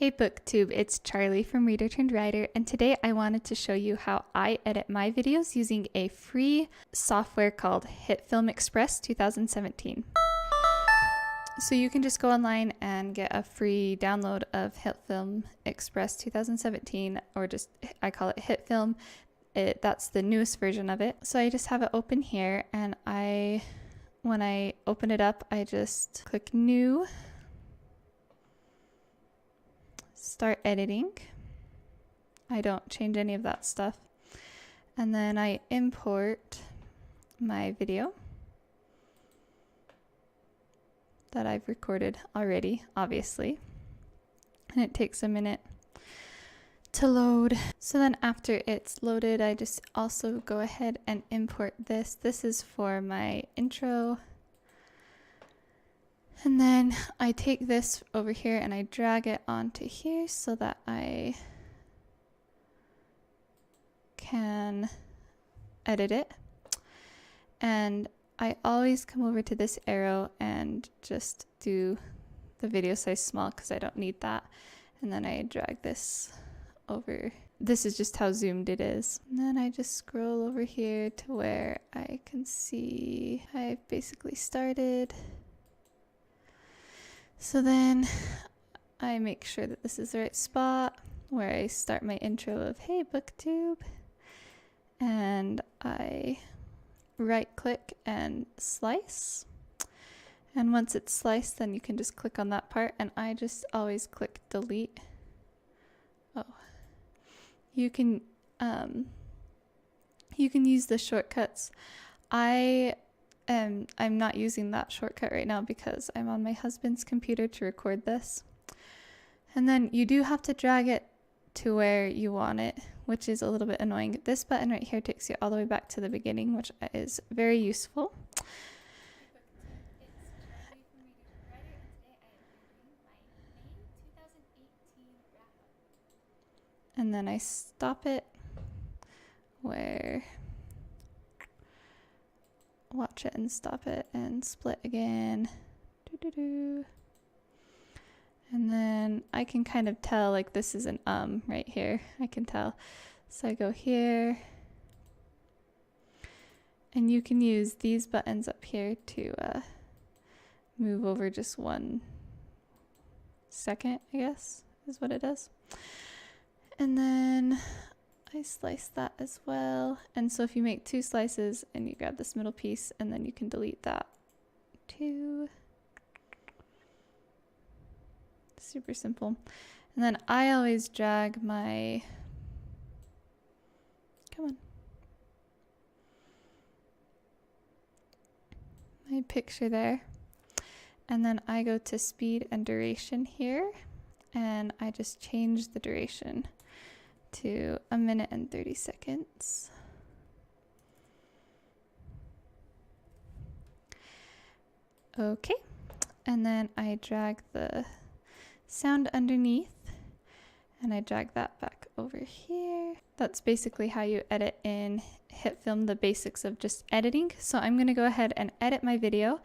Hey BookTube, it's Charlie from Reader Turned Writer, and today I wanted to show you how I edit my videos using a free software called Hitfilm Express 2017. So you can just go online and get a free download of Hitfilm Express 2017, or just, I call it Hitfilm. That's the newest version of it. So I just have it open here, and when I open it up, I just click New, start editing. I don't change any of that stuff. And then I import my video that I've recorded already, obviously. And it takes a minute to load. So then after it's loaded, I just also go ahead and import this. This is for my intro. And then I take this over here and I drag it onto here so that I can edit it. And I always come over to this arrow and just do the video size small because I don't need that. And then I drag this over. This is just how zoomed it is. And then I just scroll over here to where I can see I've basically started. So then I make sure that this is the right spot where I start my intro of Hey BookTube, and I right click and slice. And once it's sliced, then you can just click on that part, and I just always click delete. Oh, you can use the shortcuts. I'm not using that shortcut right now because I'm on my husband's computer to record this. And then you do have to drag it to where you want it, which is a little bit annoying. This button right here takes you all the way back to the beginning, which is very useful. And then I stop it where watch it and stop it and split again. And then I can kind of tell, like, this is an right here. I can tell. So I go here. And you can use these buttons up here to move over just 1 second, I guess, is what it does. And then I slice that as well. And so if you make 2 slices and you grab this middle piece, and then you can delete that too. Super simple. And then I always drag my, my picture there. And then I go to speed and duration here, and I just change the duration to 1 minute and 30 seconds. Okay, and then I drag the sound underneath, and I drag that back over here. That's basically how you edit in Hitfilm, the basics of just editing. So I'm going to go ahead and edit my video,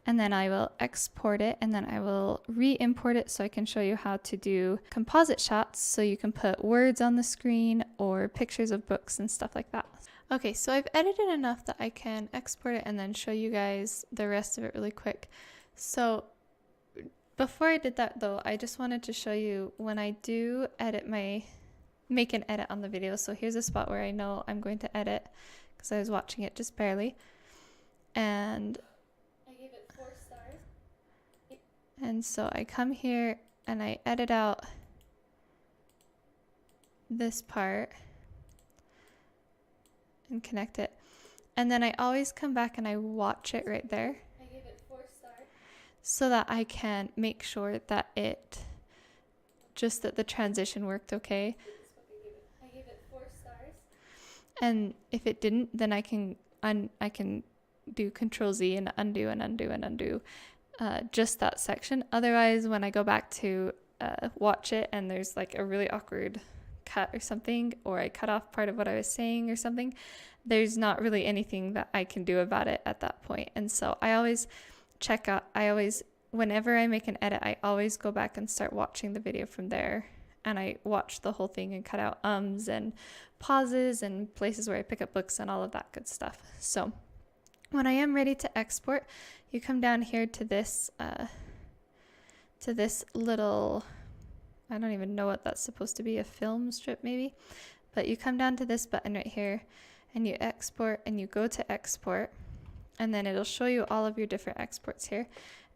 and then I will export it, and then I will re-import it so I can show you how to do composite shots, so you can put words on the screen or pictures of books and stuff like that. Okay, so I've edited enough that I can export it and then show you guys the rest of it really quick. So before I did that though, I just wanted to show you when I do make an edit on the video. So here's a spot where I know I'm going to edit because I was watching it just barely. And so I come here and I edit out this part and connect it. And then I always come back and I watch it right there. I give it 4 stars. So that I can make sure that that the transition worked okay. I give it 4 stars. And if it didn't, then I can do Control Z and undo and undo and undo. Just that section. Otherwise, when I go back to watch it and there's like a really awkward cut or something, or I cut off part of what I was saying or something, there's not really anything that I can do about it at that point. And so I always whenever I make an edit, I always go back and start watching the video from there. And I watch the whole thing and cut out ums and pauses and places where I pick up books and all of that good stuff. So when I am ready to export, you come down here to this little, I don't even know what that's supposed to be, a film strip maybe, but you come down to this button right here and you export, and you go to export, and then it'll show you all of your different exports here.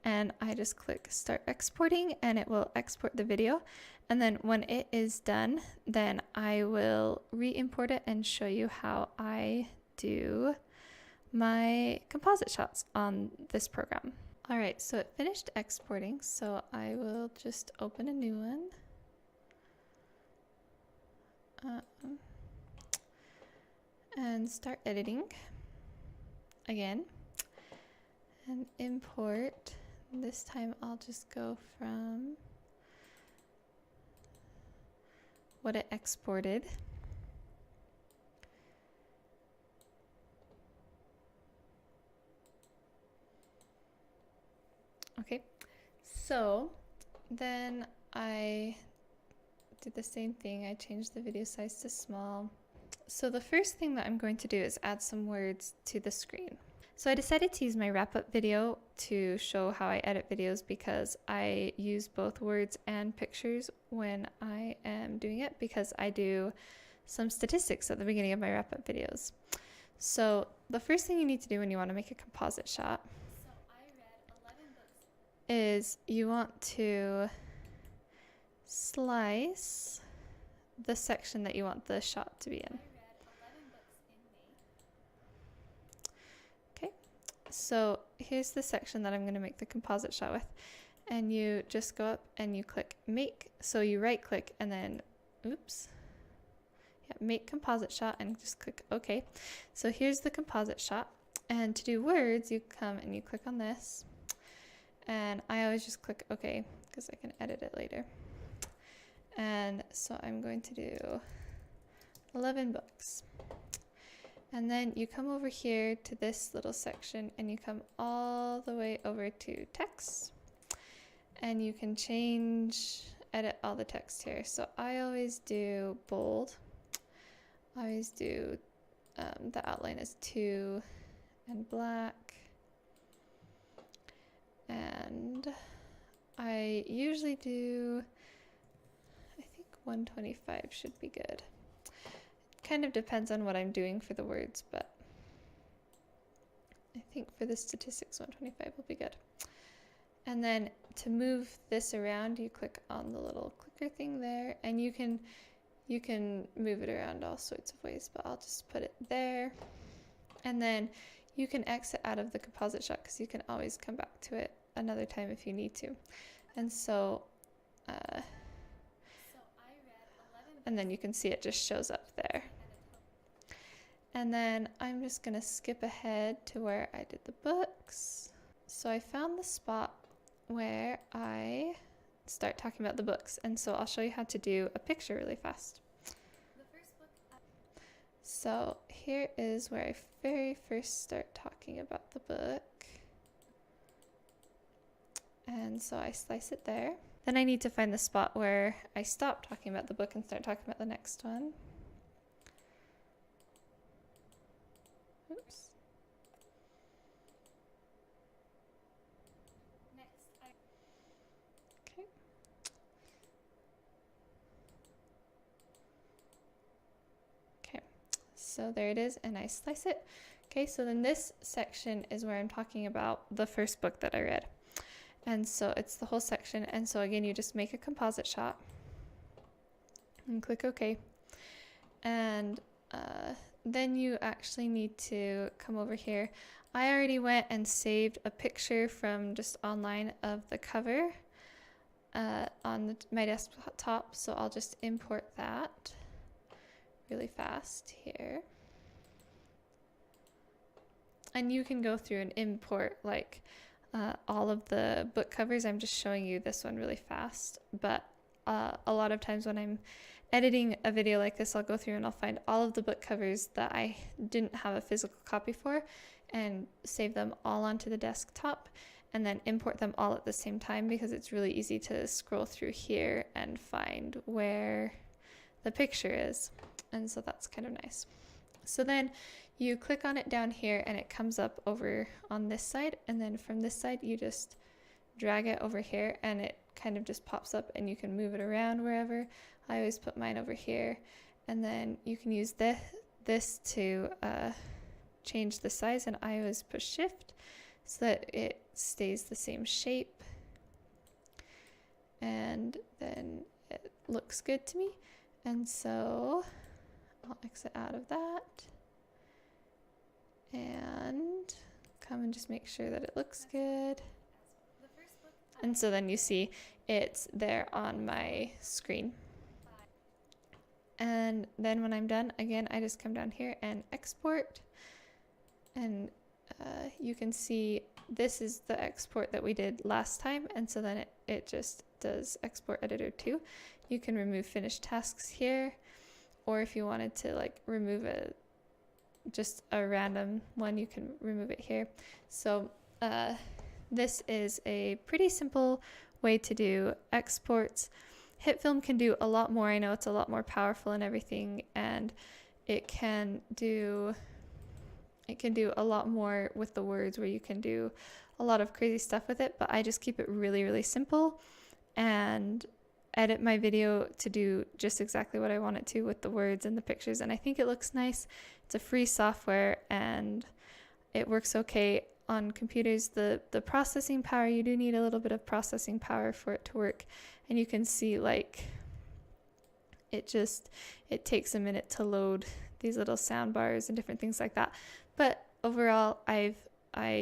And I just click start exporting and it will export the video. And then when it is done, then I will re-import it and show you how I do my composite shots on this program. All right, so it finished exporting, so I will just open a new one. And start editing again and import. This time I'll just go from what it exported. Okay, so then I did the same thing. I changed the video size to small. So the first thing that I'm going to do is add some words to the screen. So I decided to use my wrap-up video to show how I edit videos because I use both words and pictures when I am doing it, because I do some statistics at the beginning of my wrap-up videos. So the first thing you need to do when you want to make a composite shot is you want to slice the section that you want the shot to be in. Okay, so here's the section that I'm going to make the composite shot with, and you just go up and you click make. So you right click and then make composite shot and just click OK. So here's the composite shot, and to do words you come and you click on this, and I always just click OK because I can edit it later. And so I'm going to do 11 books. And then you come over here to this little section and you come all the way over to text. And you can edit all the text here. So I always do bold. I always do, the outline is 2 and black. And I usually do, 125 should be good. It kind of depends on what I'm doing for the words, but I think for the statistics 125 will be good. And then to move this around, you click on the little clicker thing there, and you can move it around all sorts of ways, but I'll just put it there. And then you can exit out of the composite shot because you can always come back to it another time if you need to. And so and then you can see it just shows up there. And then I'm just going to skip ahead to where I did the books. So I found the spot where I start talking about the books, and so I'll show you how to do a picture really fast. So here is where I very first start talking about the book. And so I slice it there. Then I need to find the spot where I stop talking about the book and start talking about the next one. Oops. Okay. Okay, so there it is, and I slice it. Okay, so then this section is where I'm talking about the first book that I read. And so it's the whole section, and so again you just make a composite shot and click OK. And then you actually need to come over here. I already went and saved a picture from just online of the cover on my desktop, so I'll just import that really fast here. And you can go through and import like all of the book covers. I'm just showing you this one really fast, but a lot of times when I'm editing a video like this, I'll go through and I'll find all of the book covers that I didn't have a physical copy for and save them all onto the desktop, and then import them all at the same time, because it's really easy to scroll through here and find where the picture is. And so that's kind of nice. So then you click on it down here and it comes up over on this side, and then from this side you just drag it over here and it kind of just pops up, and you can move it around wherever. I always put mine over here, and then you can use this to change the size, and I always push shift so that it stays the same shape, and then it looks good to me. And so I'll exit out of that and come and just make sure that it looks good. And so then you see it's there on my screen. And then when I'm done, again, I just come down here and export. And you can see this is the export that we did last time. And so then it just does export editor 2. You can remove finished tasks here. Or if you wanted to like remove just a random one, you can remove it here. So this is a pretty simple way to do exports. Hitfilm can do a lot more. I know it's a lot more powerful and everything, and it can do a lot more with the words, where you can do a lot of crazy stuff with it, but I just keep it really, really simple and edit my video to do just exactly what I want it to with the words and the pictures, and I think it looks nice. It's a free software and it works okay on computers. The processing power, you do need a little bit of processing power for it to work, and you can see like it takes a minute to load these little sound bars and different things like that. But overall, I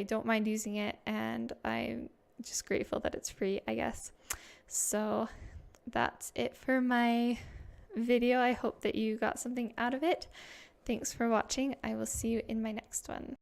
don't mind using it, and I'm just grateful that it's free, I guess. So that's it for my video. I hope that you got something out of it. Thanks for watching. I will see you in my next one.